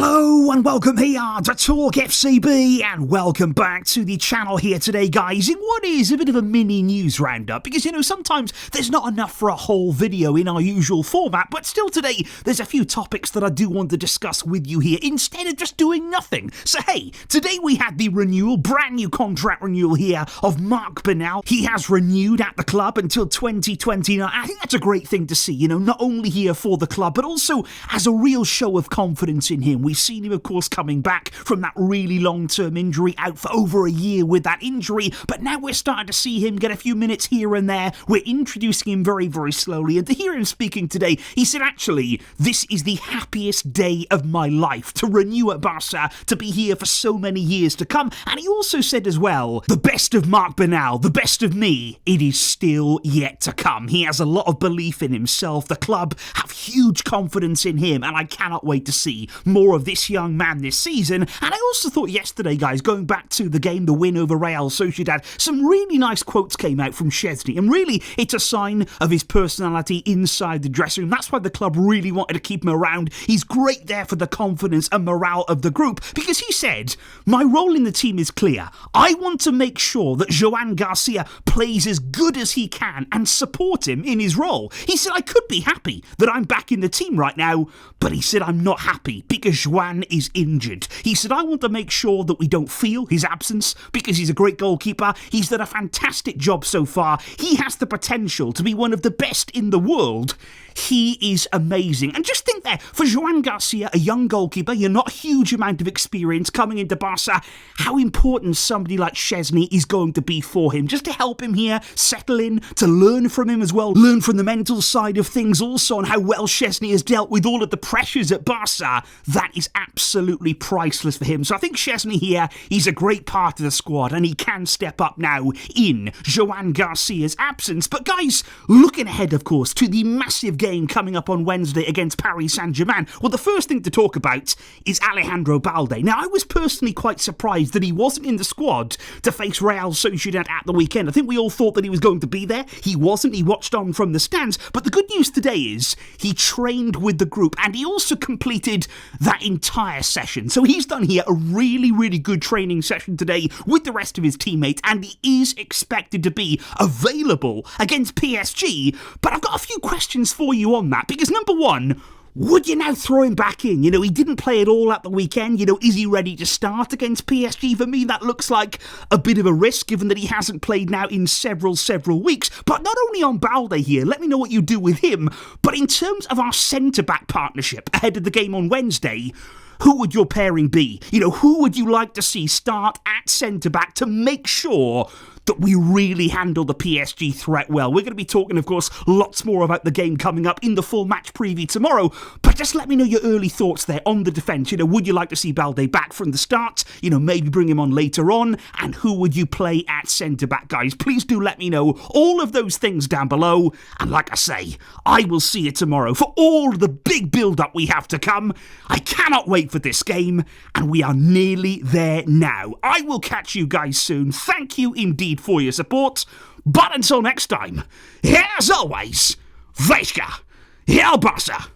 Hello and welcome here to TalkFCB and welcome back to the channel here today, guys, in what is a bit of a mini news roundup because, sometimes there's not enough for a whole video in our usual format, but still today there's a few topics that I do want to discuss with you here instead of just doing nothing. So hey, today we had the brand new contract renewal here of Marc Bernal. He has renewed at the club until 2029. I think that's a great thing to see, not only here for the club, but also as a real show of confidence in him. We've seen him, of course, coming back from that really long-term injury, out for over a year with that injury, but now we're starting to see him get a few minutes here and there. We're introducing him very, very slowly, and to hear him speaking today, he said, actually, this is the happiest day of my life, to renew at Barça, to be here for so many years to come. And he also said as well, the best of Marc Bernal, the best of me, it is still yet to come. He has a lot of belief in himself. The club have huge confidence in him, and I cannot wait to see more of this young man this season. And I also thought yesterday, guys, going back to the game, the win over Real Sociedad, some really nice quotes came out from Szczęsny, and really it's a sign of his personality inside the dressing room. That's why the club really wanted to keep him around. He's great there for the confidence and morale of the group, because he said, my role in the team is clear. I want to make sure that Joan Garcia plays as good as he can and support him in his role. He said, I could be happy that I'm back in the team right now, but he said, I'm not happy because Joan is injured. He said, I want to make sure that we don't feel his absence because he's a great goalkeeper. He's done a fantastic job so far. He has the potential to be one of the best in the world. He is amazing. And just think there, for Joan Garcia, a young goalkeeper, you're not a huge amount of experience coming into Barca, how important somebody like Szczęsny is going to be for him, just to help him here, settle in, to learn from him as well, learn from the mental side of things also, and how well Szczęsny has dealt with all of the pressures at Barca. That is absolutely priceless for him. So I think Szczęsny here, he's a great part of the squad, and he can step up now in Joan Garcia's absence. But guys, looking ahead, of course, to the massive game coming up on Wednesday against Paris Saint-Germain, well, the first thing to talk about is Alejandro Balde. Now, I was personally quite surprised that he wasn't in the squad to face Real Sociedad at the weekend. I think we all thought that he was going to be there. He wasn't. He watched on from the stands. But the good news today is he trained with the group, and he also completed that entire session. So he's done here a really, really good training session today with the rest of his teammates, and he is expected to be available against PSG. But I've got a few questions for you on that, because number one, would you now throw him back in? He didn't play at all at the weekend. Is he ready to start against PSG? For me, that looks like a bit of a risk, given that he hasn't played now in several weeks. But not only on Balde here, let me know what you do with him, but in terms of our centre-back partnership ahead of the game on Wednesday, who would your pairing be? Who would you like to see start at centre-back to make sure that we really handle the PSG threat well? We're going to be talking, of course, lots more about the game coming up in the full match preview tomorrow, but just let me know your early thoughts there on the defence. Would you like to see Balde back from the start? Maybe bring him on later on, and who would you play at centre-back, guys? Please do let me know all of those things down below, and like I say, I will see you tomorrow for all the big build-up we have to come. I cannot wait for this game, and we are nearly there now. I will catch you guys soon. Thank you indeed for your support, but until next time, as always, Vejka, El Barça.